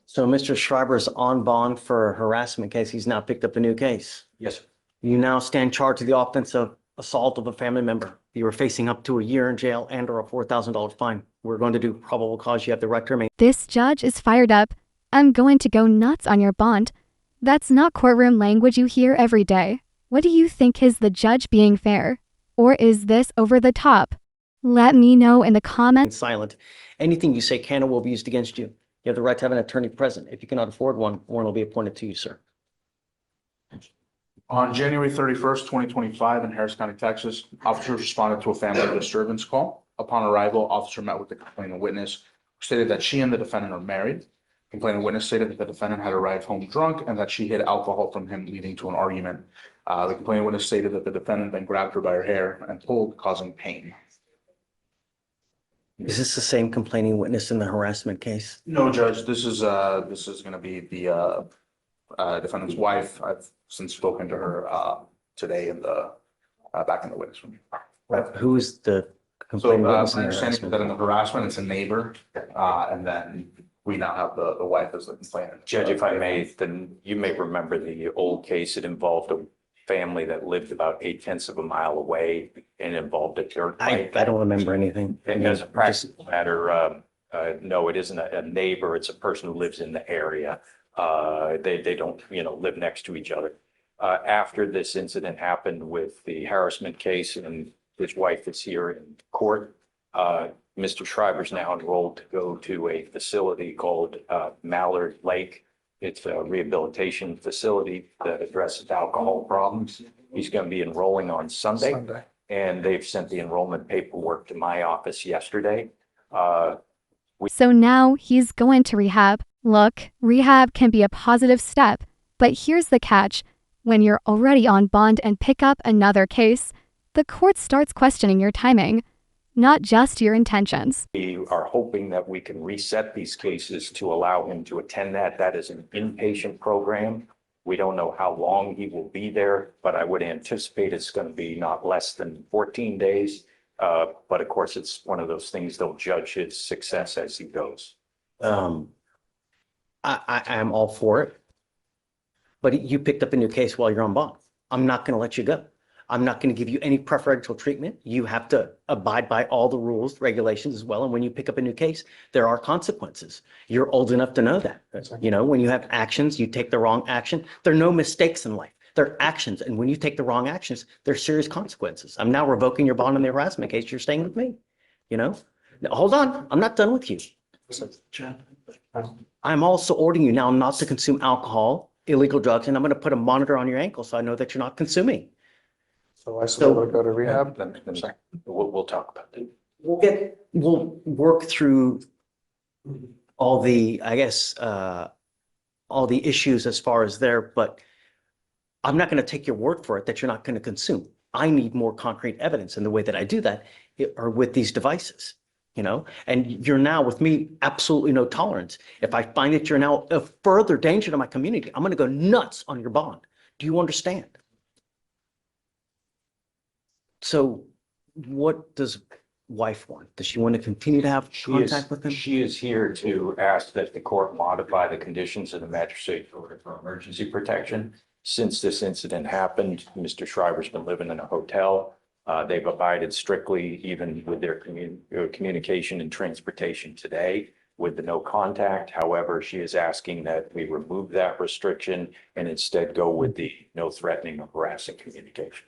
So Mr. Schreiber's on bond for a harassment case. He's now picked up a new case. Yes, sir. You now stand charged with the offense of assault of a family member. You are facing up to a year in jail and or a $4,000 fine. We're going to do probable cause. You have the right to remain. This judge is fired up. I'm going to go nuts on your bond. That's not courtroom language you hear every day. What do you think is the judge being fair? Or is this over the top? Let me know in the comments. Silent. Anything you say can or will be used against you. You have the right to have an attorney present. If you cannot afford one will be appointed to you, sir. On January 31st, 2025 in Harris County, Texas, officers responded to a family disturbance call. Upon arrival, officer met with the complaining witness, who stated that she and the defendant are married. Complaining witness stated that the defendant had arrived home drunk and that she hid alcohol from him, leading to an argument. The complaining witness stated that the defendant then grabbed her by her hair and pulled, causing pain. Is this the same complaining witness in the harassment case? No, Judge, this is going to be the defendant's wife. I've since spoken to her today in the back in the witness room. Who is the So complaining my witness in the understanding is harassment? that in the harassment, it's a neighbor, and then we now have the wife as the complainant. Judge, if I may, then you may remember the old case. It involved a family that lived about 8/10 of a mile away and involved a dirt I bike. don't remember anything. And as a practical matter, no, it isn't a neighbor. It's a person who lives in the area. They don't, live next to each other. After this incident happened with the harassment case and his wife is here in court, Mr. Schreiber's now enrolled to go to a facility called Mallard Lake. It's a rehabilitation facility that addresses alcohol problems. He's going to be enrolling on Sunday. And they've sent the enrollment paperwork to my office yesterday. So now he's going to rehab. Look, rehab can be a positive step, but here's the catch. When you're already on bond and pick up another case, the court starts questioning your timing, not just your intentions. We are hoping that we can reset these cases to allow him to attend that. That is an inpatient program. We don't know how long he will be there, but I would anticipate it's going to be not less than 14 days. But of course, it's one of those things they'll judge his success as he goes. I am all for it. But you picked up a new case while you're on bond. I'm not going to let you go. I'm not going to give you any preferential treatment. You have to abide by all the rules, regulations as well. And when you pick up a new case, there are consequences. You're old enough to know that. When you have actions, you take the wrong action. There are no mistakes in life. There are actions. And when you take the wrong actions, there's serious consequences. I'm now revoking your bond in the harassment case. You're staying with me. Now, hold on. I'm not done with you. I'm also ordering you now not to consume alcohol, illegal drugs, and I'm going to put a monitor on your ankle so I know that you're not consuming. So I still would go to rehab? Then we'll talk about that. We'll work through all the, all the issues as far as there, but I'm not going to take your word for it that you're not going to consume. I need more concrete evidence, and the way that I do that are with these devices, and you're now with me, absolutely no tolerance. If I find that you're now a further danger to my community, I'm going to go nuts on your bond. Do you understand? So what does wife want? Does she want to continue to have contact with him? She is here to ask that the court modify the conditions of the magistrate order for emergency protection. Since this incident happened, Mr. Schreiber's been living in a hotel. They've abided strictly, even with their communication and transportation today, with the no contact. However, she is asking that we remove that restriction and instead go with the no threatening or harassing communication.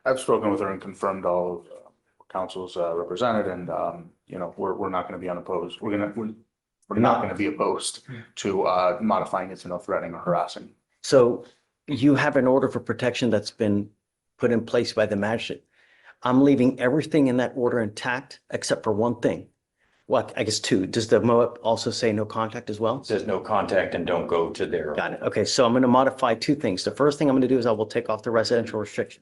I've spoken with her and confirmed all of counsel's represented, and we're not going to be unopposed. We're not going to be opposed to modifying it to no threatening or harassing. So you have an order for protection that's been put in place by the magistrate. I'm leaving everything in that order intact except for one thing. Well, I guess two. Does the MOAP also say no contact as well? It says no contact and don't go to their. Got it. Okay, so I'm going to modify two things. The first thing I'm going to do is I will take off the residential restriction.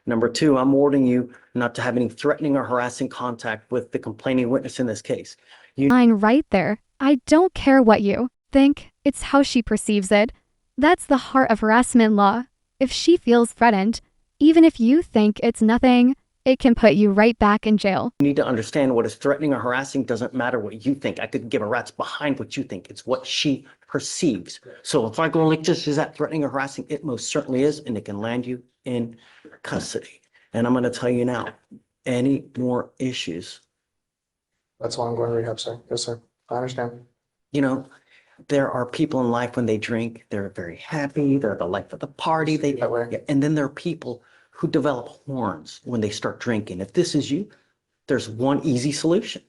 Number two, I'm ordering you not to have any threatening or harassing contact with the complaining witness in this case. Line right there. I don't care what you think. It's how she perceives it. That's the heart of harassment law. If she feels threatened, even if you think it's nothing, it can put you right back in jail. You need to understand what is threatening or harassing doesn't matter what you think. I could give a rat's behind what you think. It's what she perceives. So if I go like this, is that threatening or harassing? It most certainly is, and it can land you in custody. And I'm going to tell you now, any more issues, That's why I'm going to rehab, sir. Yes, sir. I understand. you know, there are people in life when they drink, they're very happy. They're the life of the party. That way. Yeah, and then there are people who develop horns when they start drinking. If this is you, there's one easy solution.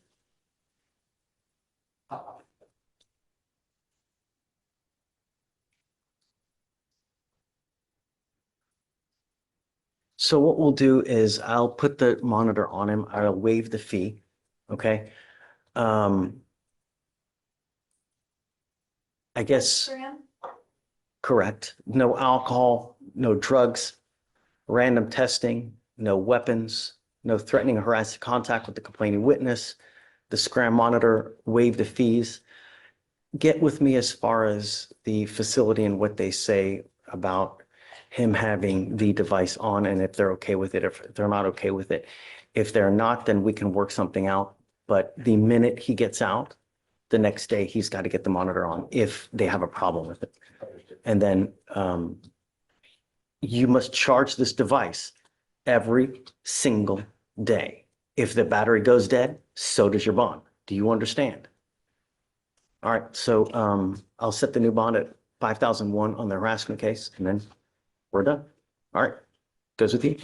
So what we'll do is I'll put the monitor on him. I'll waive the fee. Okay. I guess, correct. No alcohol, no drugs, random testing, no weapons, no threatening or harassing contact with the complaining witness, the scram monitor, waive the fees. Get with me as far as the facility and what they say about him having the device on and if they're okay with it, if they're not okay with it. If they're not, then we can work something out. But the minute he gets out, the next day he's got to get the monitor on if they have a problem with it. And then you must charge this device every single day. If the battery goes dead, so does your bond. Do you understand? All right, so I'll set the new bond at 5,001 on the harassment case, and then we're done. All right, goes with you.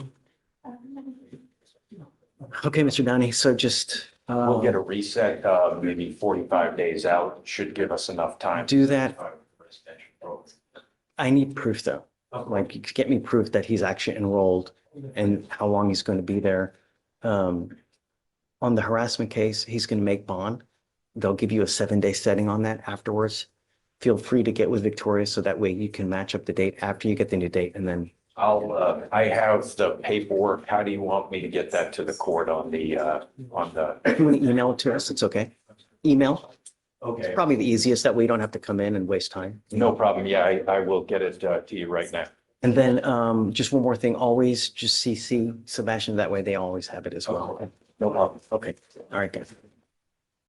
Okay, Mr. Downey, so just We'll get a reset, maybe 45 days out, should give us enough time. do that. I need proof though. Like, you could get me proof that he's actually enrolled and how long he's going to be there. On the harassment case, he's going to make bond. They'll give you a 7-day setting on that afterwards. Feel free to get with Victoria so that way you can match up the date after you get the new date, and then I have the paperwork. How do you want me to get that to the court on the, if you want to email it to us, it's okay. Email, okay, probably the easiest. That way you don't have to come in and waste time. no problem. Yeah, I will get it to you right now. And then just one more thing, always just CC Sebastian. That way they always have it as well. No problem. Okay, all right, guys.